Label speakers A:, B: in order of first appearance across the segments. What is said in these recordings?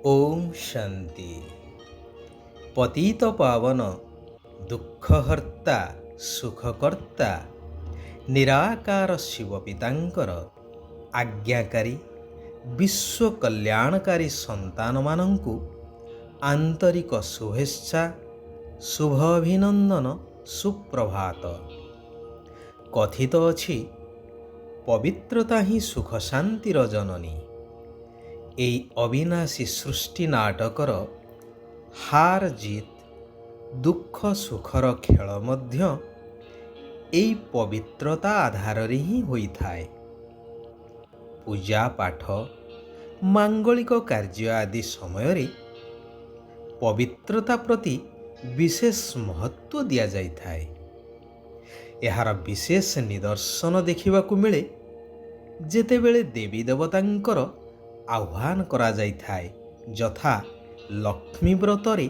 A: ओम शांति। पतित पावन दुखहर्ता सुखकर्ता निराकार शिव पितांकर आज्ञाकारी विश्व कल्याणकारी संतान मानंकु आंतरिक शुभेच्छा शुभ अभिनंदन सुप्रभात। कथित अछि पवित्रता ही सुख शांतिर जननी। এই অবিনাশী সৃষ্টি নাটকর হার জিত দুঃখ সুখর খেল ମଧ୍ୟ এই পবিত্রতা আধাରରେ ହିଁ ହୋଇଥାଏ। ପୂଜା ପାଠ ମାଙ୍ଗଳିକ କାର୍ଯ୍ୟ ଆଦି ସମୟରେ ପବିତ୍ରତା ପ୍ରତି ବିଶେଷ ମହତ୍ତ୍ୱ ଦିଆଯାଇଥାଏ। ଏହାର ବିଶେଷ ନିଦର୍ଶନ ଦେଖିବାକୁ ମିଳେ ଯେତେବେଳେ ଦେବୀ ଦେବତାଙ୍କର ଆହ୍ୱାନ କରାଯାଇଥାଏ, ଯଥା ଲକ୍ଷ୍ମୀ ବ୍ରତରେ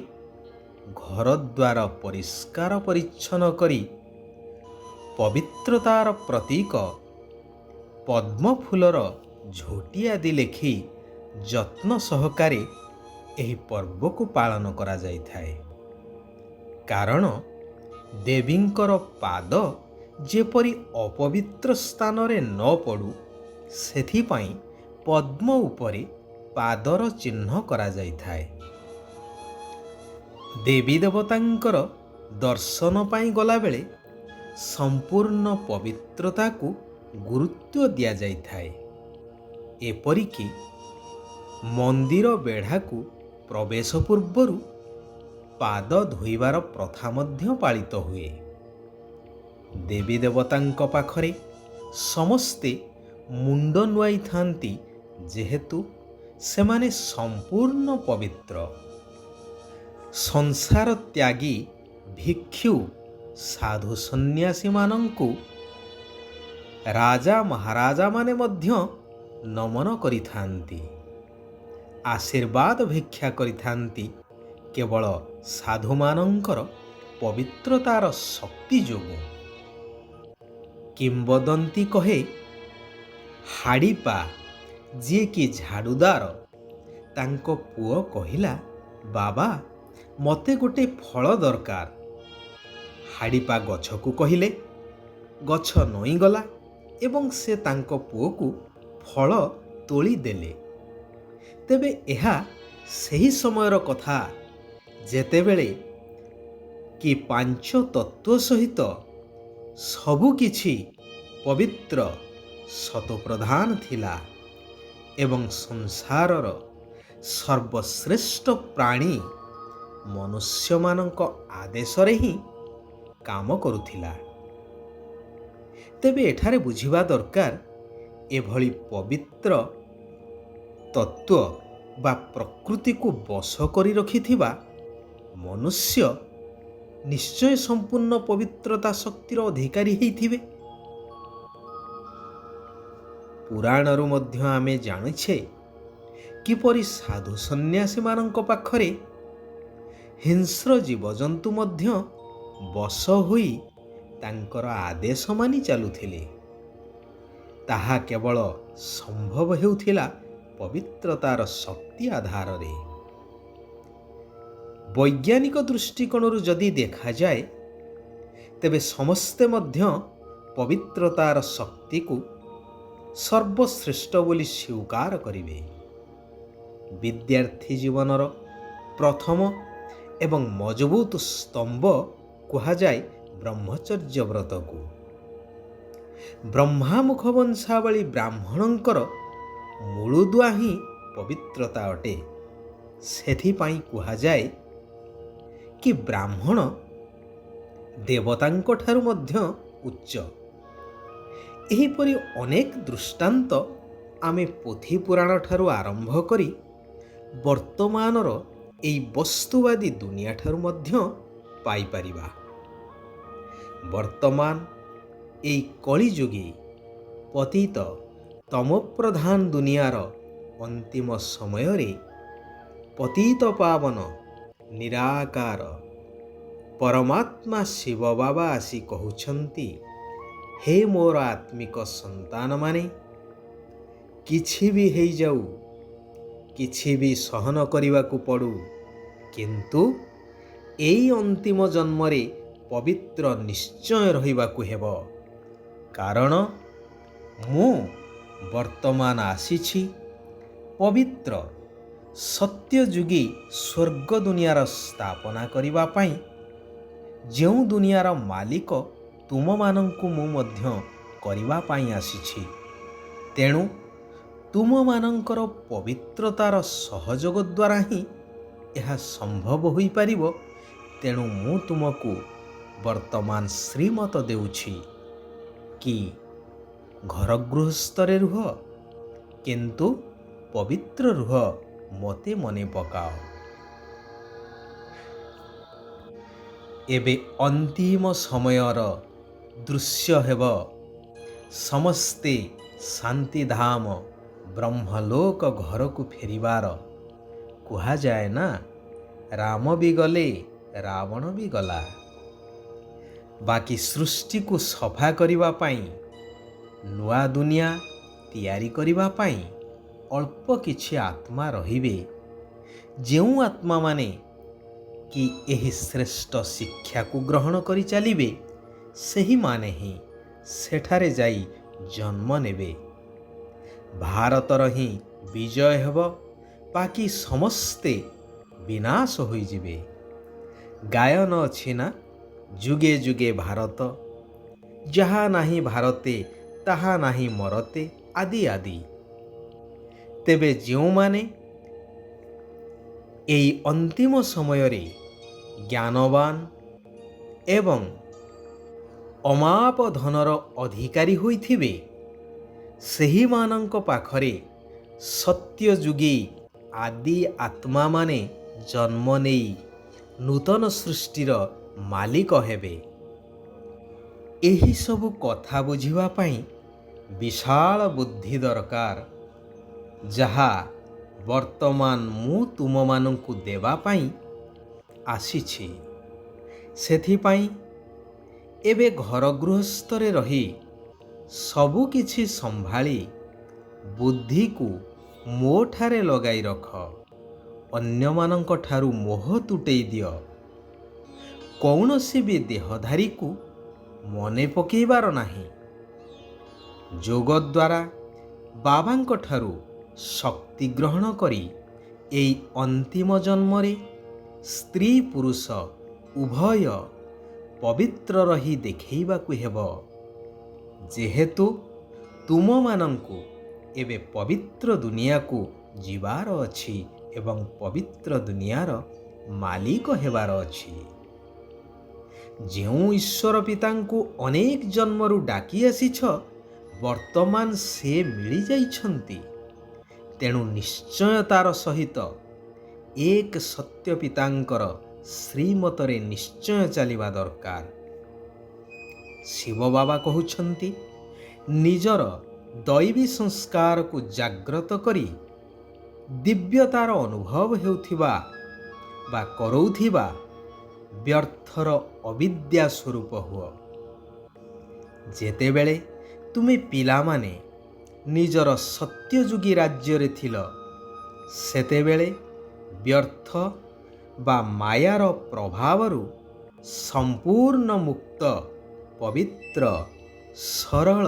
A: ଘରଦ୍ୱାର ପରିଷ୍କାର ପରିଚ୍ଛନ୍ନ କରି ପବିତ୍ରତାର ପ୍ରତୀକ ପଦ୍ମଫୁଲର ଝୋଟି ଆଦି ଲେଖି ଯତ୍ନ ସହକାରେ ଏହି ପର୍ବକୁ ପାଳନ କରାଯାଇଥାଏ। କାରଣ ଦେବୀଙ୍କର ପାଦ ଯେପରି ଅପବିତ୍ର ସ୍ଥାନରେ ନ ପଡ଼ୁ ସେଥିପାଇଁ ପଦ୍ମ ଉପରେ ପାଦର ଚିହ୍ନ କରାଯାଇଥାଏ। ଦେବୀ ଦେବତାଙ୍କର ଦର୍ଶନ ପାଇଁ ଗଲାବେଳେ ସମ୍ପୂର୍ଣ୍ଣ ପବିତ୍ରତାକୁ ଗୁରୁତ୍ୱ ଦିଆଯାଇଥାଏ। ଏପରିକି ମନ୍ଦିର ବେଢ଼ାକୁ ପ୍ରବେଶ ପୂର୍ବରୁ ପାଦ ଧୋଇବାର ପ୍ରଥା ମଧ୍ୟ ପାଳିତ ହୁଏ। ଦେବୀ ଦେବତାଙ୍କ ପାଖରେ ସମସ୍ତେ ମୁଣ୍ଡ ନୁଆଇଥାନ୍ତି ଯେହେତୁ ସେମାନେ ସମ୍ପୂର୍ଣ୍ଣ ପବିତ୍ର। ସଂସାର ତ୍ୟାଗୀ ଭିକ୍ଷୁ ସାଧୁ ସନ୍ନ୍ୟାସୀମାନଙ୍କୁ ରାଜା ମହାରାଜାମାନେ ମଧ୍ୟ ନମନ କରିଥାନ୍ତି, ଆଶୀର୍ବାଦ ଭିକ୍ଷା କରିଥାନ୍ତି କେବଳ ସାଧୁମାନଙ୍କର ପବିତ୍ରତାର ଶକ୍ତି ଯୋଗୁଁ। କିମ୍ବଦନ୍ତୀ କହେ ହାଡ଼ିପା ଯିଏକି ଝାଡ଼ୁଦାର ତାଙ୍କ ପୁଅ କହିଲା, ବାବା ମୋତେ ଗୋଟେ ଫଳ ଦରକାର। ହାଡ଼ିପା ଗଛକୁ କହିଲେ, ଗଛ ନଇଁଗଲା ଏବଂ ସେ ତାଙ୍କ ପୁଅକୁ ଫଳ ତୋଳି ଦେଲେ। ତେବେ ଏହା ସେହି ସମୟର କଥା ଯେତେବେଳେ କି ପାଞ୍ଚ ତତ୍ତ୍ୱ ସହିତ ସବୁକିଛି ପବିତ୍ର ସତୋପ୍ରଧାନ ଥିଲା ଏବଂ ସଂସାରର ସର୍ବଶ୍ରେଷ୍ଠ ପ୍ରାଣୀ ମନୁଷ୍ୟମାନଙ୍କ ଆଦେଶରେ ହିଁ କାମ କରୁଥିଲା। ତେବେ ଏଠାରେ ବୁଝିବା ଦରକାର ଏଭଳି ପବିତ୍ର ତତ୍ତ୍ୱ ବା ପ୍ରକୃତିକୁ ବଶ କରି ରଖିଥିବା ମନୁଷ୍ୟ ନିଶ୍ଚୟ ସମ୍ପୂର୍ଣ୍ଣ ପବିତ୍ରତା ଶକ୍ତିର ଅଧିକାରୀ ହେଇଥିବେ। ପୁରାଣରୁ ମଧ୍ୟ ଆମେ ଜାଣିଛେ କିପରି ସାଧୁ ସନ୍ନ୍ୟାସୀମାନଙ୍କ ପାଖରେ ହିଂସ୍ର ଜୀବଜନ୍ତୁ ମଧ୍ୟ ବଶ ହୋଇ ତାଙ୍କର ଆଦେଶ ମାନି ଚାଲୁଥିଲେ। ତାହା କେବଳ ସମ୍ଭବ ହେଉଥିଲା ପବିତ୍ରତାର ଶକ୍ତି ଆଧାରରେ। ବୈଜ୍ଞାନିକ ଦୃଷ୍ଟିକୋଣରୁ ଯଦି ଦେଖାଯାଏ ତେବେ ସମସ୍ତେ ମଧ୍ୟ ପବିତ୍ରତାର ଶକ୍ତିକୁ ସର୍ବଶ୍ରେଷ୍ଠ ବୋଲି ସ୍ୱୀକାର କରିବେ। ବିଦ୍ୟାର୍ଥୀ ଜୀବନର ପ୍ରଥମ ଏବଂ ମଜବୁତ ସ୍ତମ୍ଭ କୁହାଯାଏ ବ୍ରହ୍ମଚର୍ଯ୍ୟ ବ୍ରତକୁ। ବ୍ରହ୍ମାମୁଖ ବଂଶାବଳୀ ବ୍ରାହ୍ମଣଙ୍କର ମୂଳଦୁଆ ହିଁ ପବିତ୍ରତା ଅଟେ। ସେଥିପାଇଁ କୁହାଯାଏ କି ବ୍ରାହ୍ମଣ ଦେବତାଙ୍କ ଠାରୁ ମଧ୍ୟ ଉଚ୍ଚ। ଏହିପରି ଅନେକ ଦୃଷ୍ଟାନ୍ତ ଆମେ ପୋଥି ପୁରାଣ ଠାରୁ ଆରମ୍ଭ କରି ବର୍ତ୍ତମାନର ଏହି ବସ୍ତୁବାଦୀ ଦୁନିଆ ଠାରୁ ମଧ୍ୟ ପାଇପାରିବା। ବର୍ତ୍ତମାନ ଏହି କଳିଯୁଗୀ ପତିତ ତମୋପ୍ରଧାନ ଦୁନିଆର ଅନ୍ତିମ ସମୟରେ ପତିତ ପାବନ ନିରାକାର ପରମାତ୍ମା ଶିବ ବାବା ଆସି କହୁଛନ୍ତି, ହେ ମୋର ଆତ୍ମିକ ସନ୍ତାନମାନେ, କିଛି ବି ହେଇଯାଉ କିଛି ବି ସହନ କରିବାକୁ ପଡ଼ୁ, କିନ୍ତୁ ଏଇ ଅନ୍ତିମ ଜନ୍ମରେ ପବିତ୍ର ନିଶ୍ଚୟ ରହିବାକୁ ହେବ। କାରଣ ମୁଁ ବର୍ତ୍ତମାନ ଆସିଛି ପବିତ୍ର ସତ୍ୟଯୁଗୀ ସ୍ୱର୍ଗ ଦୁନିଆର ସ୍ଥାପନା କରିବା ପାଇଁ, ଯେଉଁ ଦୁନିଆର ମାଲିକ ତୁମମାନଙ୍କୁ ମୁଁ ମଧ୍ୟ କରିବା ପାଇଁ ଆସିଛି। ତେଣୁ ତୁମମାନଙ୍କର ପବିତ୍ରତାର ସହଯୋଗ ଦ୍ୱାରା ହିଁ ଏହା ସମ୍ଭବ ହୋଇପାରିବ। ତେଣୁ ମୁଁ ତୁମକୁ ବର୍ତ୍ତମାନ ଶ୍ରୀମତ ଦେଉଛି କି ଘର ଗୃହସ୍ଥରେ ରୁହ, କିନ୍ତୁ ପବିତ୍ର ରୁହ, ମୋତେ ମନେ ପକାଅ। ଏବେ ଅନ୍ତିମ ସମୟର ଦୃଶ୍ୟ ହେବ ସମସ୍ତେ ଶାନ୍ତିଧାମ ବ୍ରହ୍ମଲୋକ ଘରକୁ ଫେରିବାର। କୁହାଯାଏ ନା, ରାମ ବି ଗଲେ ରାବଣ ବି ଗଲା। ବାକି ସୃଷ୍ଟିକୁ ସଫା କରିବା ପାଇଁ, ନୂଆ ଦୁନିଆ ତିଆରି କରିବା ପାଇଁ ଅଳ୍ପ କିଛି ଆତ୍ମା ରହିବେ। ଯେଉଁ ଆତ୍ମାମାନେ କି ଏହି ଶ୍ରେଷ୍ଠ ଶିକ୍ଷାକୁ ଗ୍ରହଣ କରି ଚାଲିବେ, ସେହିମାନେ ହିଁ ସେଠାରେ ଯାଇ ଜନ୍ମ ନେବେ। ଭାରତର ହିଁ ବିଜୟ ହେବ, ବାକି ସମସ୍ତେ ବିନାଶ ହୋଇଯିବେ। ଗାୟନ ଅଛି ନା, ଯୁଗେ ଯୁଗେ ଭାରତ, ଯାହା ନାହିଁ ଭାରତେ ତାହା ନାହିଁ ମରତେ, ଆଦି ଆଦି। ତେବେ ଯେଉଁମାନେ ଏହି ଅନ୍ତିମ ସମୟରେ ଜ୍ଞାନବାନ ଏବଂ ଅମାପ ଧନର ଅଧିକାରୀ ହୋଇଥିବେ, ସେହିମାନଙ୍କ ପାଖରେ ସତ୍ୟଯୁଗୀ ଆଦି ଆତ୍ମାମାନେ ଜନ୍ମ ନେଇ ନୂତନ ସୃଷ୍ଟିର ମାଲିକ ହେବେ। ଏହିସବୁ କଥା ବୁଝିବା ପାଇଁ ବିଶାଳ ବୁଦ୍ଧି ଦରକାର, ଯାହା ବର୍ତ୍ତମାନ ମୁଁ ତୁମମାନଙ୍କୁ ଦେବା ପାଇଁ ଆସିଛି। ସେଥିପାଇଁ ଏବେ ଘର ଗୃହସ୍ଥରେ ରହି ସବୁ କିଛି ସମ୍ଭାଳି ବୁଦ୍ଧିକୁ ମୋ ଠାରେ ଲଗାଇ ରଖ। ଅନ୍ୟମାନଙ୍କ ଠାରୁ ମୋହ ତୁଟେଇ ଦିଅ। କୌଣସି ବି ଦେହଧାରୀକୁ ମନେ ପକାଇବାର ନାହିଁ। ଯୋଗ ଦ୍ୱାରା ବାବାଙ୍କ ଠାରୁ ଶକ୍ତି ଗ୍ରହଣ କରି ଏହି ଅନ୍ତିମ ଜନ୍ମରେ ସ୍ତ୍ରୀ ପୁରୁଷ ଉଭୟ ପବିତ୍ର ରହି ଦେଖାଇବାକୁ ହେବ। ଯେହେତୁ ତୁମମାନଙ୍କୁ ଏବେ ପବିତ୍ର ଦୁନିଆକୁ ଯିବାର ଅଛି ଏବଂ ପବିତ୍ର ଦୁନିଆର ମାଲିକ ହେବାର ଅଛି। ଯେଉଁ ଈଶ୍ୱର ପିତାଙ୍କୁ ଅନେକ ଜନ୍ମରୁ ଡାକି ଆସିଛ, ବର୍ତ୍ତମାନ ସେ ମିଳିଯାଇଛନ୍ତି। ତେଣୁ ନିଶ୍ଚୟତାର ସହିତ ଏକ ସତ୍ୟ ପିତାଙ୍କର ଶ୍ରୀମତରେ ନିଶ୍ଚୟ ଚାଲିବା ଦରକାର। ଶିବ ବାବା କହୁଛନ୍ତି, ନିଜର ଦୈବୀ ସଂସ୍କାରକୁ ଜାଗ୍ରତ କରି ଦିବ୍ୟତାର ଅନୁଭବ ହେଉଥିବା ବା କରଉଥିବା ବ୍ୟର୍ଥର ଅବିଦ୍ୟା ସ୍ୱରୂପ ହୁଅ। ଯେତେବେଳେ ତୁମେ ପିଲାମାନେ ନିଜର ସତ୍ୟଯୁଗୀ ରାଜ୍ୟରେ ଥିଲ, ସେତେବେଳେ ବ୍ୟର୍ଥ ବା ମାୟାର ପ୍ରଭାବରୁ ସମ୍ପୂର୍ଣ୍ଣ ମୁକ୍ତ, ପବିତ୍ର, ସରଳ,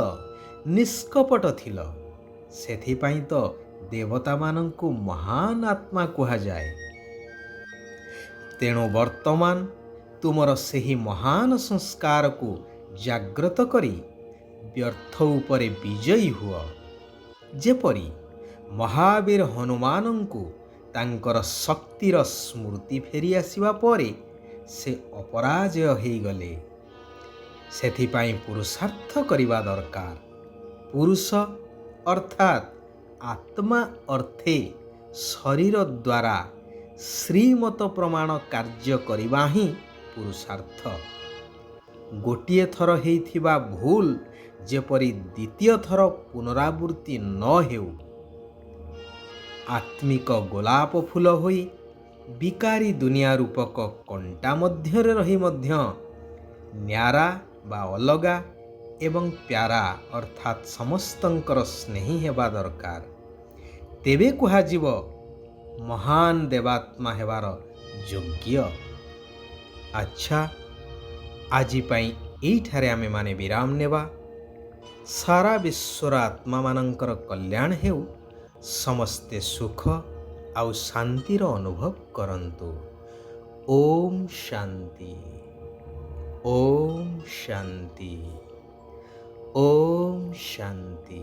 A: ନିଷ୍କପଟ ଥିଲ। ସେଥିପାଇଁ ତ ଦେବତାମାନଙ୍କୁ ମହାନ ଆତ୍ମା କୁହାଯାଏ। ତେଣୁ ବର୍ତ୍ତମାନ ତୁମର ସେହି ମହାନ ସଂସ୍କାରକୁ ଜାଗ୍ରତ କରି ବ୍ୟର୍ଥ ଉପରେ ବିଜୟୀ ହୁଅ। ଯେପରି ମହାବୀର ହନୁମାନଙ୍କୁ ତାଙ୍କର ଶକ୍ତିର ସ୍ମୃତି ଫେରି ଆସିବା ପରେ ସେ ଅପରାଜୟ ହୋଇଗଲେ। ସେଥିପାଇଁ ପୁରୁଷାର୍ଥ କରିବା ଦରକାର। ପୁରୁଷ ଅର୍ଥାତ୍ ଆତ୍ମା ଅର୍ଥେ ଶରୀର ଦ୍ୱାରା ଶ୍ରୀମତ ପ୍ରମାଣ କାର୍ଯ୍ୟ କରିବା ହିଁ ପୁରୁଷାର୍ଥ। ଗୋଟିଏ ଥର ହେଇଥିବା ଭୁଲ ଯେପରି ଦ୍ୱିତୀୟ ଥର ପୁନରାବୃତ୍ତି ନ ହେଉ। ଆତ୍ମିକ ଗୋଲାପ ଫୁଲ ହୋଇ ବିକାରୀ ଦୁନିଆ ରୂପକ କଣ୍ଟା ମଧ୍ୟରେ ରହି ମଧ୍ୟ ନ୍ୟାରା ବା ଅଲଗା ଏବଂ ପ୍ୟାରା ଅର୍ଥାତ୍ ସମସ୍ତଙ୍କର ସ୍ନେହୀ ହେବା ଦରକାର। ତେବେ କୁହାଯିବ ମହାନ ଦେବାତ୍ମା ହେବାର ଯୋଗ୍ୟ। ଆଚ୍ଛା, ଆଜି ପାଇଁ ଏଇଠାରେ ଆମେମାନେ ବିରାମ ନେବା। ସାରା ବିଶ୍ୱର ଆତ୍ମାମାନଙ୍କର କଲ୍ୟାଣ ହେଉ। ସମସ୍ତେ ସୁଖ ଆଉ ଶାନ୍ତିର ଅନୁଭବ କରନ୍ତୁ। ଓମ୍ ଶାନ୍ତି, ଓମ୍ ଶାନ୍ତି, ଓମ୍ ଶାନ୍ତି।